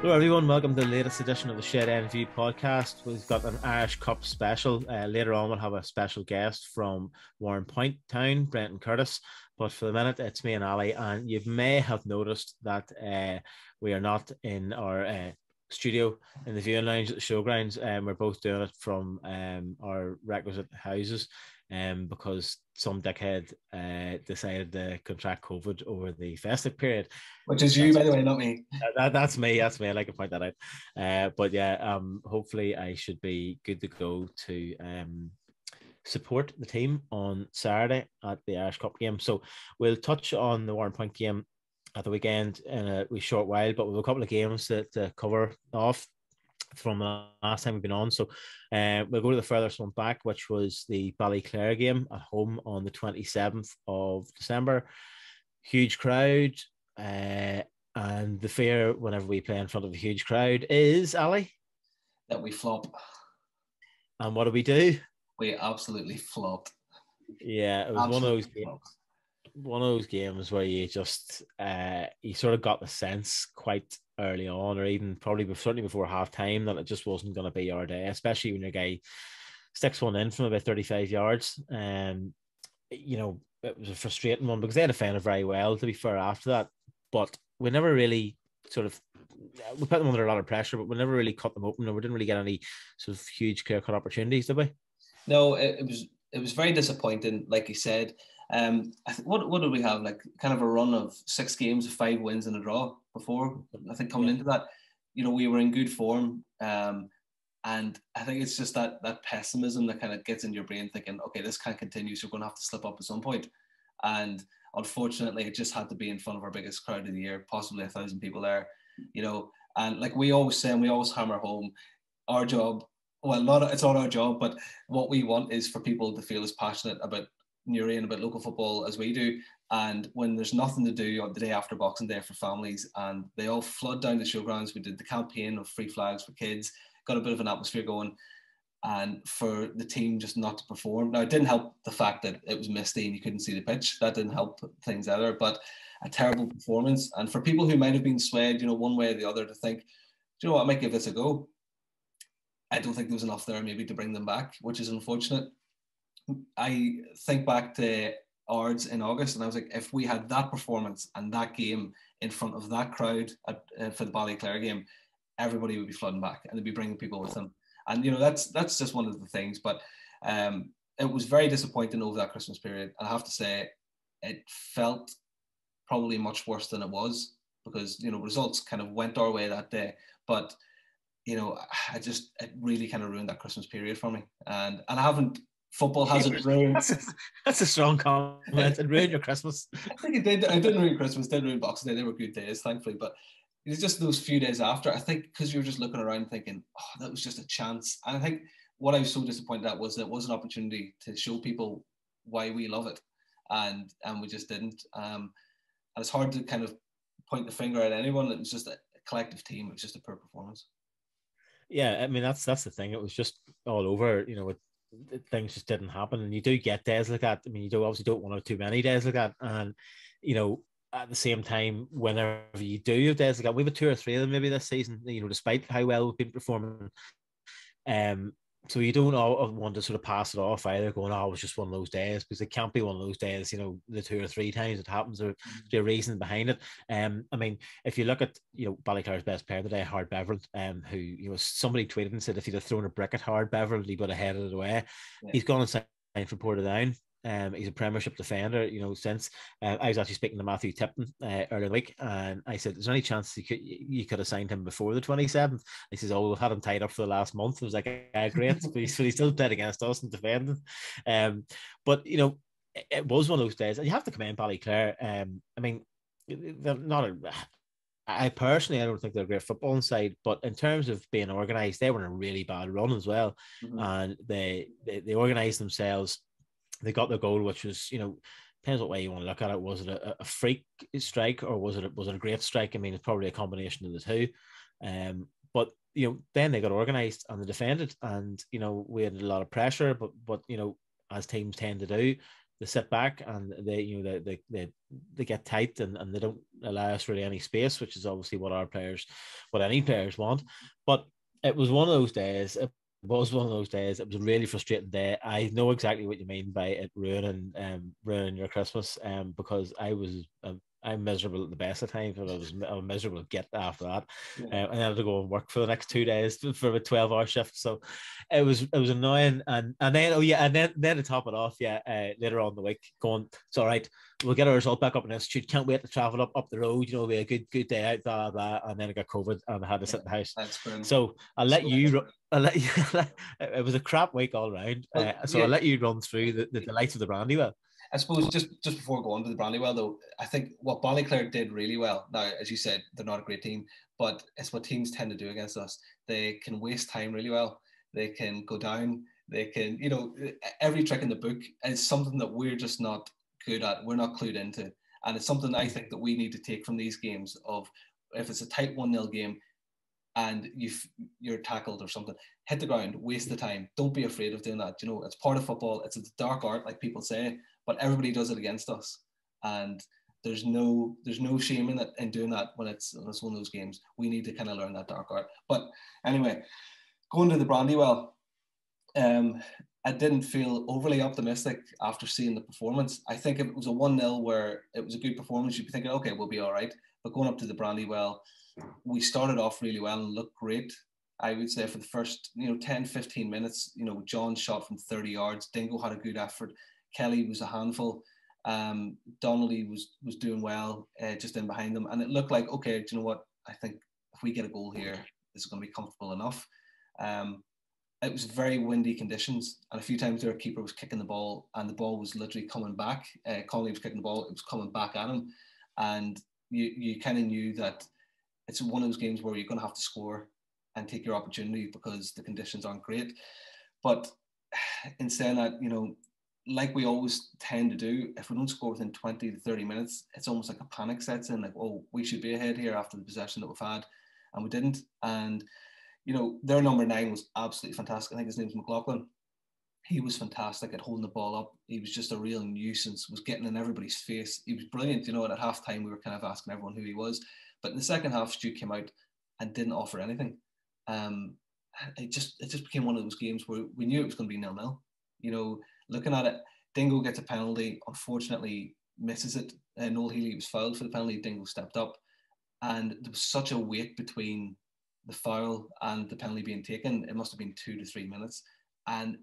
Hello, everyone. Welcome to the latest edition of the Shed End View podcast. We've got an Irish Cup special. Later on, we'll have a special guest from Warrenpoint Town, Brenton Curtis. But for the minute, it's me and Ali. And you may have noticed that we are not in our studio in the viewing lounge at the showgrounds. We're both doing it from our requisite houses because some dickhead decided to contract COVID over the festive period. Which is you, by the way, not me. That's me. That's me. I like to point that out. But yeah, hopefully I should be good to go to support the team on Saturday at the Irish Cup game. So we'll touch on the Warrenpoint game at the weekend in a wee short while, but we've a couple of games to cover off from the last time we've been on. So we'll go to the furthest one back, which was the Ballyclare game at home on the 27th of December. Huge crowd. And the fear whenever we play in front of a huge crowd is, Ali? That we flop. And what do we do? We absolutely flopped. Yeah, it was one of those games where you just you sort of got the sense quite early on, or even probably certainly before half time, that it just wasn't going to be our day, especially when your guy sticks one in from about 35 yards. You know, it was a frustrating one because they defended very well, to be fair, after that. But we never really we put them under a lot of pressure, but we never really cut them open, and we didn't really get any sort of huge clear-cut opportunities, did we? No, it was very disappointing, like you said. What did we have? Like kind of a run of 6 games of 5 wins and a draw before. I think coming into that, you know, we were in good form. And I think it's just that pessimism that kind of gets in your brain thinking, okay, this can't continue, so we're going to have to slip up at some point. And unfortunately, it just had to be in front of our biggest crowd of the year, possibly 1,000 people there, you know. And like we always say, and we always hammer home, our job, well, it's not our job, but what we want is for people to feel as passionate about Newry and about local football as we do. And when there's nothing to do on the day after Boxing Day for families, and they all flood down the showgrounds, we did the campaign of free flags for kids, got a bit of an atmosphere going, and for the team just not to perform. Now, it didn't help the fact that it was misty and you couldn't see the pitch. That didn't help things either, but a terrible performance. And for people who might have been swayed, you know, one way or the other to think, do you know what, I might give this a go, I don't think there was enough there maybe to bring them back, which is unfortunate. I think back to Ards in August, and I was like, if we had that performance and that game in front of that crowd for the Ballyclare game, everybody would be flooding back and they'd be bringing people with them. And, you know, that's just one of the things. But it was very disappointing over that Christmas period. I have to say, it felt probably much worse than it was because, you know, results kind of went our way that day. But, you know, it really kind of ruined that Christmas period for me. And I haven't, football hasn't ruined. That's a strong comment. It ruined your Christmas. I think it did. It didn't ruin Christmas, didn't ruin Boxing Day. They were good days, thankfully. But it was just those few days after, I think, because you were just looking around thinking, oh, that was just a chance. And I think what I was so disappointed at was that it was an opportunity to show people why we love it. And we just didn't. And it's hard to kind of point the finger at anyone. It was just a collective team. It was just a poor performance. Yeah, I mean, that's the thing. It was just all over, you know, things just didn't happen. And you do get days like that. I mean, obviously don't want too many days like that. And, you know, at the same time, whenever you do have days like that, we've had 2 or 3 of them maybe this season, you know, despite how well we've been performing. So you don't all want to sort of pass it off either, going, oh, it was just one of those days, because it can't be one of those days, you know, the 2 or 3 times it happens, or the reason behind it. I mean, if you look at, you know, Ballyclare's best player today, Hard Beverland, who, you know, somebody tweeted and said if he'd have thrown a brick at Hard Beverland, he would have headed it away. Yeah. He's gone and signed for Portadown. He's a Premiership defender, you know, since I was actually speaking to Matthew Tipton earlier in the week, and I said, is there any chance you could have signed him before the 27th? He says, oh, we've had him tied up for the last month. I was like, great. But he still played against us and defending. But, you know, it was one of those days, and you have to commend Ballyclare. I mean, they're not I personally, I don't think they're a great footballing side, but in terms of being organised, they were in a really bad run as well. Mm-hmm. And they organised themselves. They got the goal, which was, you know, depends what way you want to look at it. Was it a freak strike, or was it a great strike? I mean, it's probably a combination of the two. But, you know, then they got organised and they defended, and, you know, we had a lot of pressure, but you know, as teams tend to do, sit back and they get tight and they don't allow us really any space, which is obviously what any players want. But it was one of those days. It was one of those days. It was a really frustrating day. I know exactly what you mean by it ruining your Christmas. Because I'm miserable at the best of times, but I was miserable to get after that. Yeah. I had to go and work for the next 2 days for a 12-hour shift. So it was annoying. And then then to top it off, later on in the week, going, it's all right, we'll get our result back up in the institute. Can't wait to travel up the road. It'll be a good day out, blah blah. And then I got COVID and I had to sit in the house. So I'll let you. It was a crap week all around. So I'll let you run through the delights of the Brandywell. I suppose just before going to the Brandywell, though, I think what Ballyclare did really well. Now, as you said, they're not a great team, but it's what teams tend to do against us. They can waste time really well. They can go down. They can, every trick in the book is something that we're just not good at. We're not clued into. And it's something I think that we need to take from these games of, if it's a tight 1-0 game and you're tackled or something, hit the ground, waste the time. Don't be afraid of doing that. It's part of football. It's a dark art, like people say, but everybody does it against us. And there's no shame in doing that when it's one of those games. We need to kind of learn that dark art. But anyway, going to the Brandywell, I didn't feel overly optimistic after seeing the performance. I think if it was a 1-0 where it was a good performance, you'd be thinking, okay, we'll be all right. But going up to the Brandywell, we started off really well and looked great. I would say for the first 10, 15 minutes, John shot from 30 yards. Dingo had a good effort. Kelly was a handful. Donnelly was doing well just in behind them. And it looked like, okay, do you know what? I think if we get a goal here, this is going to be comfortable enough. It was very windy conditions. And a few times their keeper was kicking the ball and the ball was literally coming back. Connolly was kicking the ball. It was coming back at him. And you kind of knew that it's one of those games where you're going to have to score and take your opportunity because the conditions aren't great. But in saying that, like we always tend to do, if we don't score within 20 to 30 minutes, it's almost like a panic sets in, like, oh, we should be ahead here after the possession that we've had, and we didn't. And, their number 9 was absolutely fantastic. I think his name's McLaughlin. He was fantastic at holding the ball up. He was just a real nuisance, was getting in everybody's face. He was brilliant. At half time, we were kind of asking everyone who he was. But in the second half, Stu came out and didn't offer anything. It just became one of those games where we knew it was going to be 0-0. Looking at it, Dingo gets a penalty, unfortunately misses it. Noel Healy was fouled for the penalty. Dingo stepped up. And there was such a weight between the foul and the penalty being taken. It must have been 2 to 3 minutes. And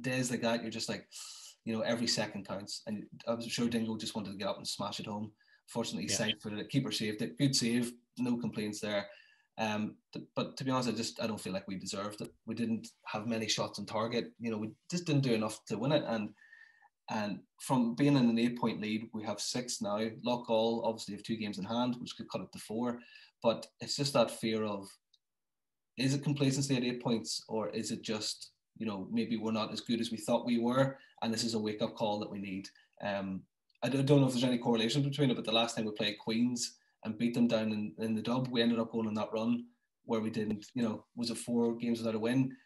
days like that, you're just like, every second counts. And I was sure Dingo just wanted to get up and smash it home. Fortunately, side-footed it. Keeper saved it. Good save. No complaints there. But to be honest, I don't feel like we deserved it. We didn't have many shots on target. We just didn't do enough to win it. And from being in an 8-point lead, we have 6 now. Loughgall obviously have 2 games in hand, which could cut it to 4. But it's just that fear of, is it complacency at 8 points, or is it just, maybe we're not as good as we thought we were, and this is a wake-up call that we need. I don't know if there's any correlation between it, but the last time we played Queens and beat them down in the dub, we ended up going on that run where we didn't, was it 4 games without a win?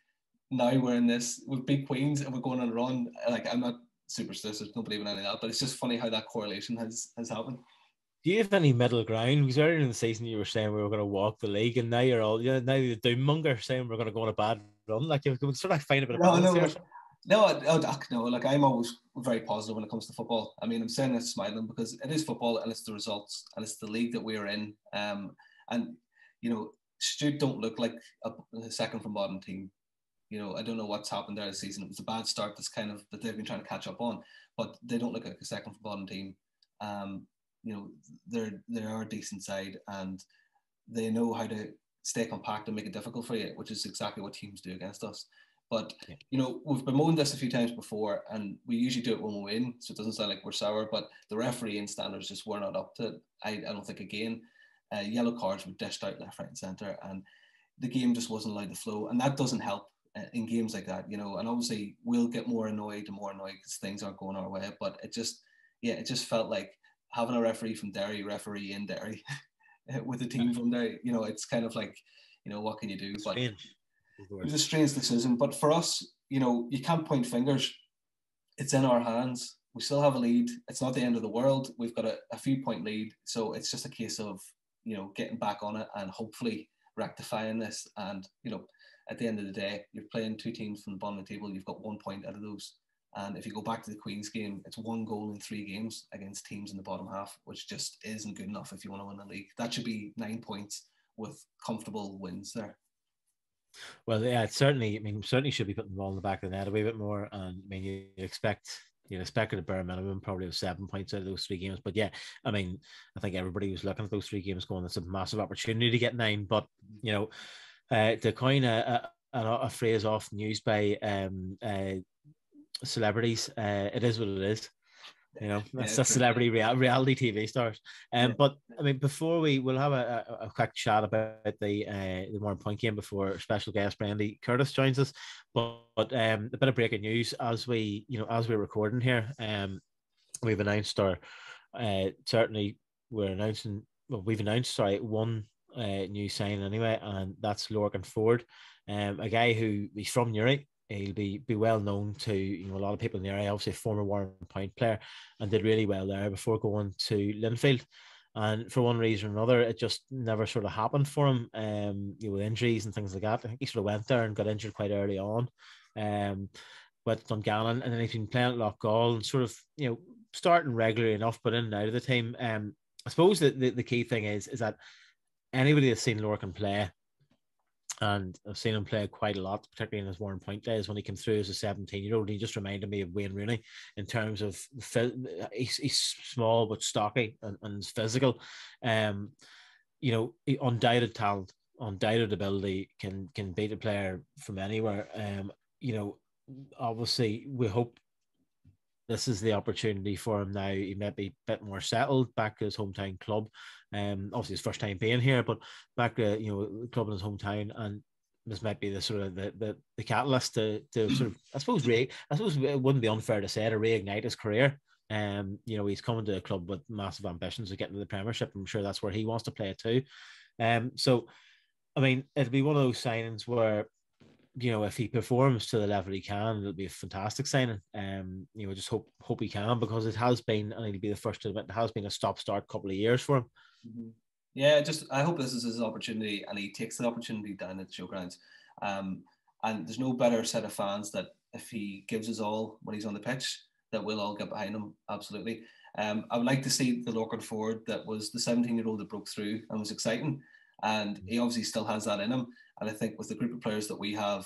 Now we're in this, we beat Queens and we're going on a run. Like, I'm not superstitious, don't believe in any of that, but it's just funny how that correlation has happened. Do you have any middle ground? Because earlier in the season you were saying we were going to walk the league, and now you're all now the doom monger saying we're going to go on a bad run. Like, you can sort of find a bit of balance here. No, like, I'm always very positive when it comes to football. I mean, I'm saying this smiling because it is football and it's the results and it's the league that we're in. And Stute don't look like a second from bottom team. I don't know what's happened there this season. It was a bad start that they've been trying to catch up on, but they don't look like a second from bottom team. They are a decent side and they know how to stay compact and make it difficult for you, which is exactly what teams do against us. But, we've bemoaned this a few times before, and we usually do it when we win, so it doesn't sound like we're sour, but the refereeing standards just were not up to it. I don't think, again, yellow cards were dished out left, right and centre, and the game just wasn't allowed to flow, and that doesn't help in games like that, and obviously we'll get more annoyed because things aren't going our way, but it just felt like having a referee from Derry referee in Derry with a team from Derry, it's kind of like, what can you do? But it was a strange decision. But for us, you can't point fingers. It's in our hands. we still have a lead. It's not the end of the world. We've got a few point lead. So it's just a case of, getting back on it and hopefully rectifying this. And, at the end of the day, you're playing two teams from the bottom of the table. You've got 1 point out of those. And if you go back to the Queen's game, it's 1 goal in 3 games against teams in the bottom half, which just isn't good enough if you want to win the league. That should be 9 points with comfortable wins there. Well, yeah, it certainly should be putting the ball in the back of the net a wee bit more. And you'd expect at a bare minimum probably of 7 points out of those 3 games. But yeah, I think everybody was looking at those 3 games going, it's a massive opportunity to get 9. But, to coin a phrase often used by celebrities, it is what it is. That's celebrity reality TV stars. But before we'll have a quick chat about the Warrenpoint game before special guest Brandy Curtis joins us. But a bit of breaking news as we're recording here. We've announced we've announced one new sign anyway, and that's Lorcan Ford, a guy who he's from Newry. He'll be well known to a lot of people in the area. Obviously, a former Warrenpoint player, and did really well there before going to Linfield. And for one reason or another, it just never sort of happened for him. With injuries and things like that. I think he sort of went there and got injured quite early on. With Dungannon, and then he's been playing at Loughgall and sort of starting regularly enough, but in and out of the team. I suppose that the key thing is that anybody that's seen Lorcan play, and I've seen him play quite a lot, particularly in his Warrenpoint days when he came through as a 17-year-old. He just reminded me of Wayne Rooney in terms of he's small but stocky and physical. Undoubted talent, undoubted ability, can beat a player from anywhere. Obviously we hope this is the opportunity for him now. He might be a bit more settled back to his hometown club. Obviously his first time being here, but back to the club in his hometown, and this might be the sort of the catalyst to sort of I suppose it wouldn't be unfair to say to reignite his career. He's coming to a club with massive ambitions of getting to the Premiership. I'm sure that's where he wants to play it too. So it'll be one of those signings where, if he performs to the level he can, it'll be a fantastic signing. Just hope he can, because it has been, and he'll be the first to admit, it has been a stop-start couple of years for him. Mm-hmm. Yeah, I hope this is his opportunity, and he takes the opportunity down at the showgrounds. And there's no better set of fans that if he gives us all when he's on the pitch, that we'll all get behind him. Absolutely. I would like to see the Lorcan Ford that was the 17-year-old that broke through and was exciting. And he obviously still has that in him. And I think with the group of players that we have,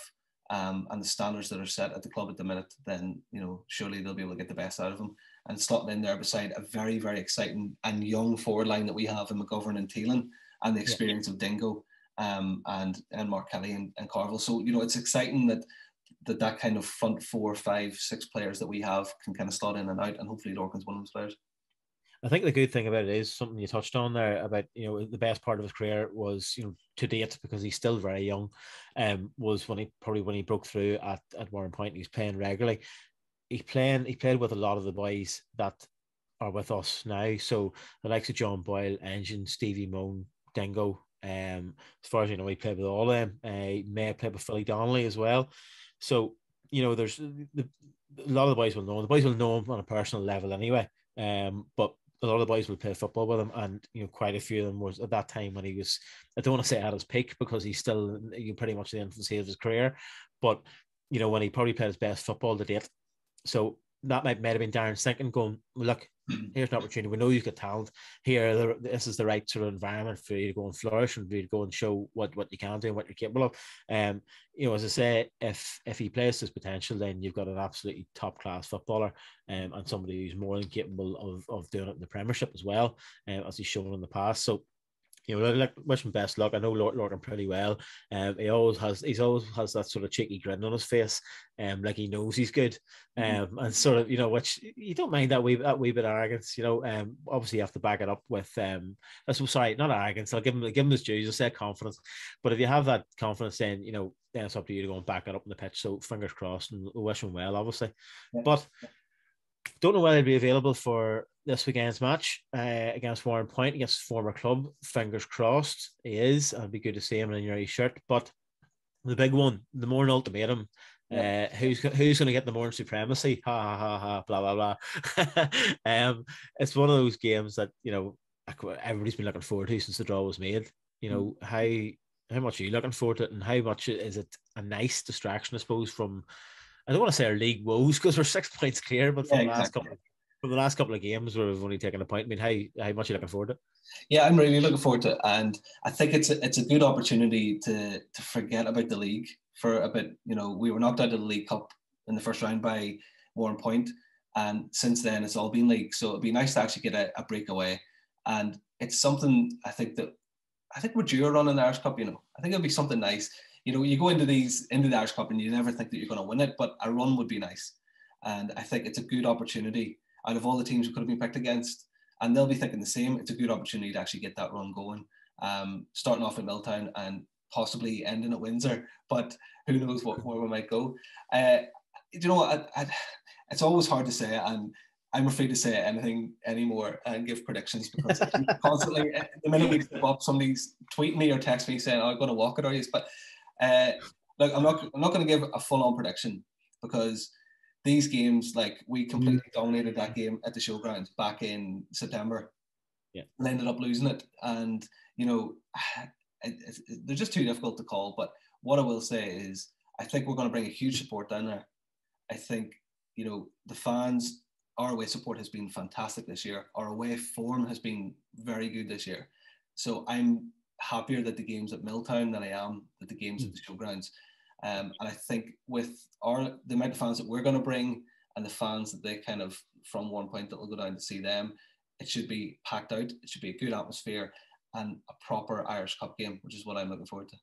and the standards that are set at the club at the minute, then surely they'll be able to get the best out of him. And slotting in there beside a very, very exciting and young forward line that we have in McGovern and Thielen, and the experience of Dingo, and Mark Kelly and Carville. So it's exciting that kind of front 4, 5, 6 players that we have can kind of slot in and out, and hopefully Lorcan's one of those players. I think the good thing about it is something you touched on there about, the best part of his career was, to date, because he's still very young, was when he broke through at Warrenpoint. He's playing regularly. He played with a lot of the boys that are with us now. So the likes of John Boyle, Engine, Stevie Moan, Dingo. As far as he played with all of them. He may have played with Philly Donnelly as well. So, there's a lot of the boys will know him. The boys will know him on a personal level anyway. But a lot of the boys will play football with him, and quite a few of them was at that time when he was, I don't want to say at his peak, because he's still pretty much the infancy of his career, but when he probably played his best football to date. So that might have been Darren's thinking, going, well, look, here's an opportunity. We know you've got talent here. This is the right sort of environment for you to go and flourish, and for you to go and show what you can do and what you're capable of. As I say, if he plays his potential, then you've got an absolutely top class footballer, and somebody who's more than capable of doing it in the Premiership as well, as he's shown in the past. So, wish him best luck. I know Lorcan pretty well. He always has that sort of cheeky grin on his face, like he knows he's good, and sort of which you don't mind that wee bit of arrogance. Obviously you have to back it up with sorry, not arrogance. I'll give him his dues. I'll say confidence, but if you have that confidence, then then it's up to you to go and back it up on the pitch. So fingers crossed, and we'll wish him well, obviously. Yeah. But don't know whether he'll be available for this weekend's match against Warrenpoint, against former club. Fingers crossed he is. It'd be good to see him in a Newry shirt. But the big one, the more an ultimatum, Yeah. Who's going to get the more supremacy? Ha ha ha ha. Blah blah blah. It's one of those games that everybody's been looking forward to since the draw was made. How much are you looking forward to it, and how much is it a nice distraction, I suppose, from I don't want to say our league woes because we're 6 points clear, but Yeah, exactly. from the last couple of games where we've only taken a point. I mean, how much are you looking forward to it? Yeah, I'm really looking forward to it, and I think it's a good opportunity to forget about the league for a bit. We were knocked out of the League Cup in the first round by Warrenpoint, and since then it's all been league. So it'd be nice to actually get a breakaway, and it's something I think we're due a run in the Irish Cup. I think it'd be something nice. You go into the Irish Cup and you never think that you're going to win it, but a run would be nice, and I think it's a good opportunity out of all the teams we could have been picked against. And they'll be thinking the same. It's a good opportunity to actually get that run going, starting off at Milltown and possibly ending at Windsor. But who knows where we might go. It's always hard to say, and I'm afraid to say anything anymore and give predictions because constantly, the minute we step up, somebody's tweet me or text me saying, "Oh, I'm going to walk it," or yes. But look, I'm not going to give a full-on prediction because these games, like we completely dominated that game at the showground back in September. Yeah, and ended up losing it, and they're just too difficult to call. But what I will say is, I think we're going to bring a huge support down there. I think the fans, our away support has been fantastic this year. Our away form has been very good this year. So I'm happier that the game's at Milltown than I am that the game's at the showgrounds. And I think with the amount of fans that we're going to bring and the fans that they kind of from Warrenpoint that will go down to see them, it should be packed out. It should be a good atmosphere and a proper Irish Cup game, which is what I'm looking forward to.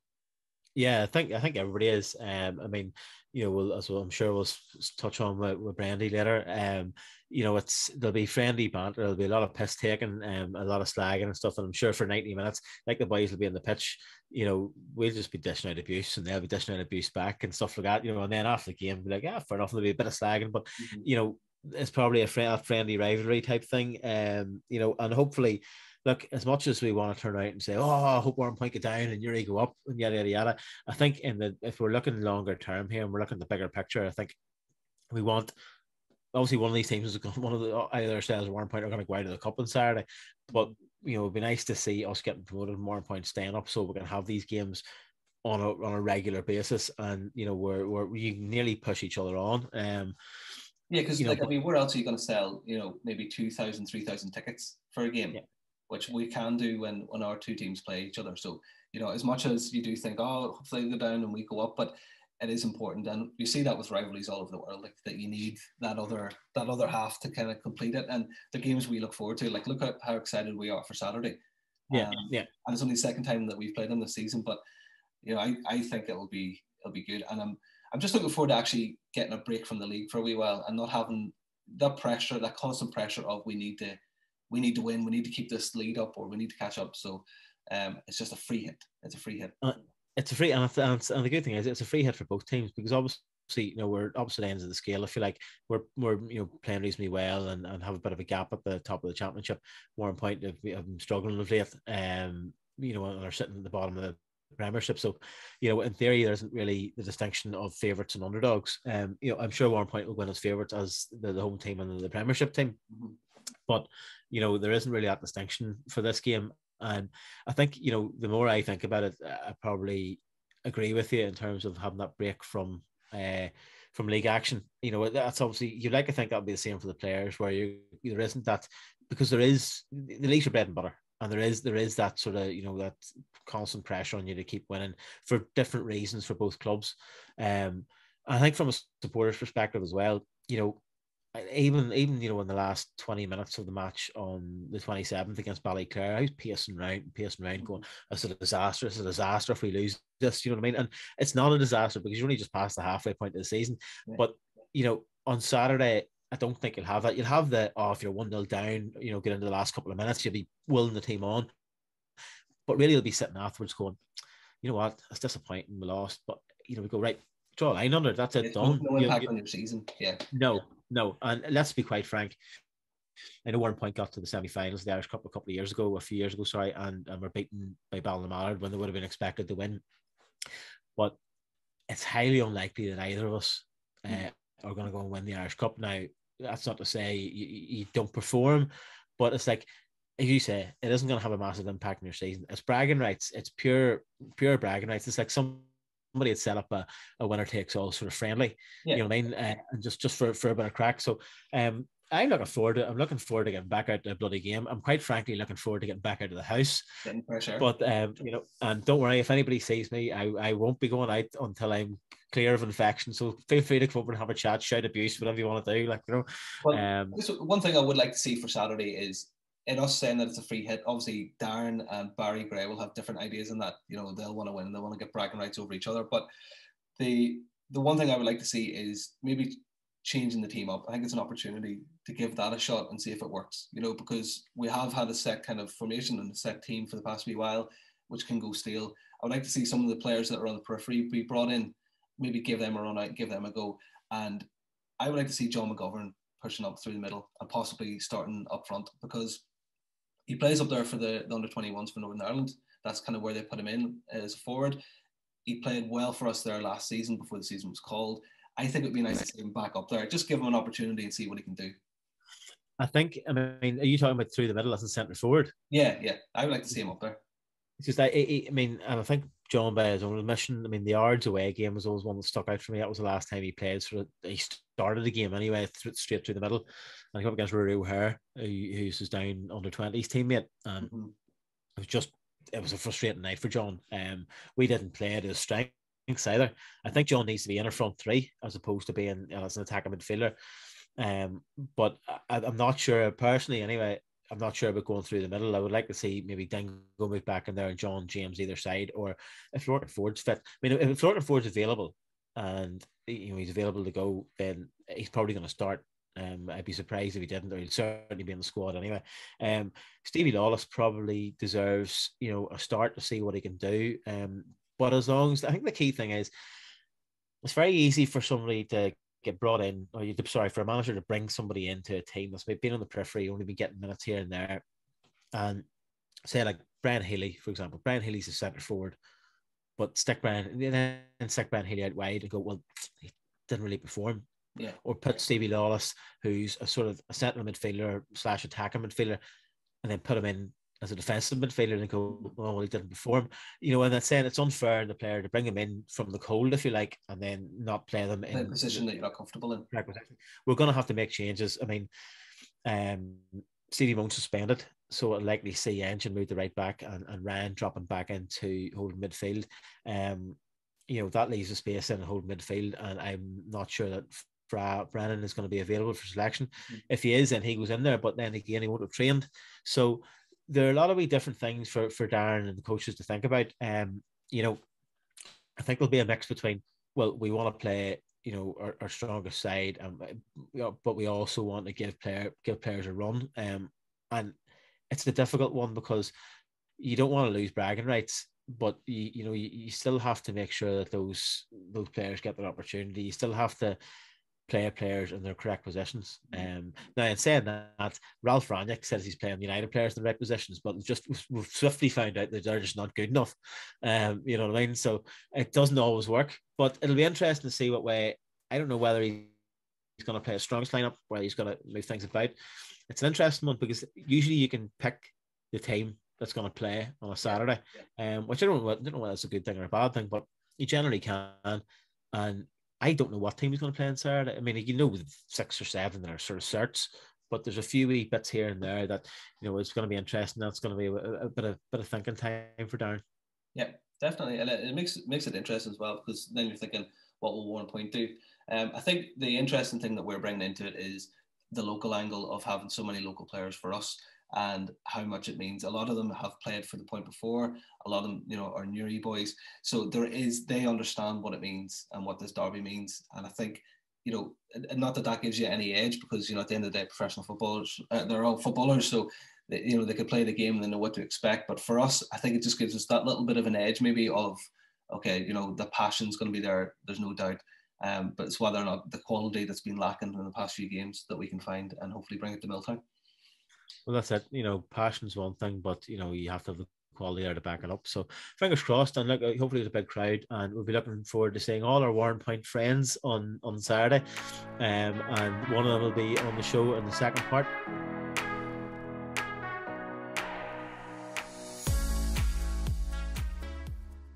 Yeah, I think everybody is. I mean, as well, I'm sure we'll touch on with Brandy later. There'll be friendly banter. There'll be a lot of piss taking, a lot of slagging and stuff. And I'm sure for 90 minutes, like the boys will be on the pitch, we'll just be dishing out abuse, and they'll be dishing out abuse back and stuff like that. And then after the game, we'll be like, fair enough, there'll be a bit of slagging, but it's probably a friendly rivalry type thing. And hopefully, look, as much as we want to turn out and say, "Oh, I hope Warrenpoint get down and your ego up," and yada yada yada, I think if we're looking longer term here and we're looking at the bigger picture, I think we want obviously one of these teams is one of the either ourselves or Warrenpoint are going to go out of the cup on Saturday, but it'd be nice to see us getting promoted and Warrenpoint staying up so we can have these games on a regular basis, and where we nearly push each other on. Yeah, because where else are you going to sell? Maybe 2,000, 3,000 tickets for a game. Yeah. Which we can do when our two teams play each other. So, as much as you do think, oh, hopefully they go down and we go up, but it is important. And you see that with rivalries all over the world, like that you need that other half to kind of complete it. And the games we look forward to, like look at how excited we are for Saturday. Yeah. And it's only the second time that we've played them this season, but I think it'll be good. And I'm just looking forward to actually getting a break from the league for a wee while and not having that pressure, that constant pressure of we need to win, we need to keep this lead up, or we need to catch up. So it's just a free hit. It's a free hit. It's a free, and the good thing is it's a free hit for both teams because obviously we're opposite ends of the scale. I feel like we're playing reasonably well and have a bit of a gap at the top of the championship. Warrenpoint have been struggling of late, and are sitting at the bottom of the Premiership. So in theory there isn't really the distinction of favourites and underdogs. I'm sure Warrenpoint will win as favourites as the home team and the Premiership team. Mm-hmm. But there isn't really that distinction for this game, and I think the more I think about it, I probably agree with you in terms of having that break from league action. That's obviously you'd like to think that would be the same for the players, where there isn't that, because the league's are bread and butter, and there is that sort of that constant pressure on you to keep winning for different reasons for both clubs. I think from a supporter's perspective as well, even in the last 20 minutes of the match on the 27th against Ballyclare, I was pacing around going, it's a disaster if we lose this, you know what I mean? And it's not a disaster because you're only just past the halfway point of the season. Yeah. But on Saturday, I don't think you'll have that. You'll have if you're 1-0 down, get into the last couple of minutes, you'll be willing the team on. But really you'll be sitting afterwards going, you know what, it's disappointing, we lost, but we go, right, draw a line under it, that's it, done. No impact on your season. Yeah. No, and let's be quite frank. I know Warrenpoint got to the semi-finals of the Irish Cup a few years ago, and were beaten by Ballymallard when they would have been expected to win. But it's highly unlikely that either of us are going to go and win the Irish Cup. Now, that's not to say you don't perform, but it's like, as you say, it isn't going to have a massive impact on your season. It's bragging rights. It's pure bragging rights. It's like somebody had set up a winner takes all sort of friendly, Yeah. you know what I mean? And just for a bit of crack. So I'm looking forward to getting back out to a bloody game. I'm quite frankly looking forward to getting back out of the house. Getting fresh air. But you know, and don't worry, if anybody sees me, I won't be going out until I'm clear of infection. So feel free to come over and have a chat, shout abuse, whatever you want to do. Like, you know. Well, one thing I would like to see for Saturday is, in us saying that it's a free hit, obviously Darren and Barry Gray will have different ideas in that. You know, they'll want to win and they'll want to get bragging rights over each other. But the one thing I would like to see is maybe changing the team up. I think it's an opportunity to give that a shot and see if it works, you know, because we have had a set kind of formation and a set team for the past wee while, which can go stale. I would like to see some of the players that are on the periphery be brought in, maybe give them a run out, give them a go. And I would like to see John McGovern pushing up through the middle and possibly starting up front, because he plays up there for the under-21s for Northern Ireland. That's kind of where they put him in as a forward. He played well for us there last season before the season was called. I think it would be nice to see him back up there. Just give him an opportunity and see what he can do. I mean, are you talking about through the middle as a centre forward? Yeah. I would like to see him up there. It's just, I mean, and I think John, by his own admission, I mean, the Ards away game was always one that stuck out for me. That was the last time he played. He started the game anyway, straight through the middle. And he up against Rory O'Hare, who's his down under 20s teammate. It was a frustrating night for John. We didn't play to his strengths either. I think John needs to be in a front three as opposed to being as an attacking midfielder. But I'm not sure personally. Anyway, I'm not sure about going through the middle. I would like to see maybe Dingo move back in there and John James either side, or if Lorcan Ford's fit. I mean, if Lorcan Ford's available and he's available to go, then he's probably going to start. I'd be surprised if he didn't, or he'll certainly be in the squad anyway. Stevie Lawless probably deserves a start to see what he can do. But as long as, I think the key thing is, it's very easy for somebody to get brought in, or for a manager to bring somebody into a team that's maybe been on the periphery, only been getting minutes here and there, and say like Brian Healy, for example. Brian Healy's a centre forward, but stick Brian Healy out wide and go, well, he didn't really perform. Yeah. Or put Stevie Lawless, who's a sort of a central midfielder / attacking midfielder, and then put him in as a defensive midfielder and go, oh, well, he didn't perform. And that's saying it's unfair on the player to bring him in from the cold, if you like, and then not play them in a position that you're not comfortable in. We're going to have to make changes. I mean, Stevie won't suspended, so I'll likely see Engine move the right back and Ryan dropping back into holding midfield. That leaves a space in holding midfield, and I'm not sure that Brennan is going to be available for selection. If he is, then he goes in there, but then again, he won't have trained. So there are a lot of different things for Darren and the coaches to think about. I think there'll be a mix between, well, we want to play, our strongest side, but we also want to give players a run. And it's a difficult one because you don't want to lose bragging rights, but you still have to make sure that those players get their opportunity. You still have to play players in their correct positions. Now, in saying that, Ralph Ranick says he's playing United players in the right positions, but we've swiftly found out that they're just not good enough. You know what I mean? So it doesn't always work, but it'll be interesting to see what way. I don't know whether he's going to play a strongest lineup, whether he's going to move things about. It's an interesting one because usually you can pick the team that's going to play on a Saturday, which I don't know whether that's a good thing or a bad thing, but you generally can. And I don't know what team he's going to play on Saturday. I mean, 6 or 7 that are sort of certs, but there's a few wee bits here and there that it's going to be interesting. That's going to be a bit of thinking time for Darren. Yeah, definitely, and it makes it interesting as well, because then you're thinking, what will Warrenpoint do? I think the interesting thing that we're bringing into it is the local angle of having so many local players for us, and how much it means. A lot of them have played for the Point before. A lot of them, are Newry boys. So they understand what it means and what this derby means. And I think, not that gives you any edge, because, at the end of the day, professional footballers, they're all footballers. So, they could play the game and they know what to expect. But for us, I think it just gives us that little bit of an edge, maybe of, okay, the passion's going to be there. There's no doubt. But it's whether or not the quality that's been lacking in the past few games that we can find and hopefully bring it to Milltown. Well, that's it. Passion's one thing, but you have to have the quality there to back it up. So fingers crossed, and look, hopefully it's a big crowd, and we'll be looking forward to seeing all our Warrenpoint friends on Saturday, and one of them will be on the show in the second part.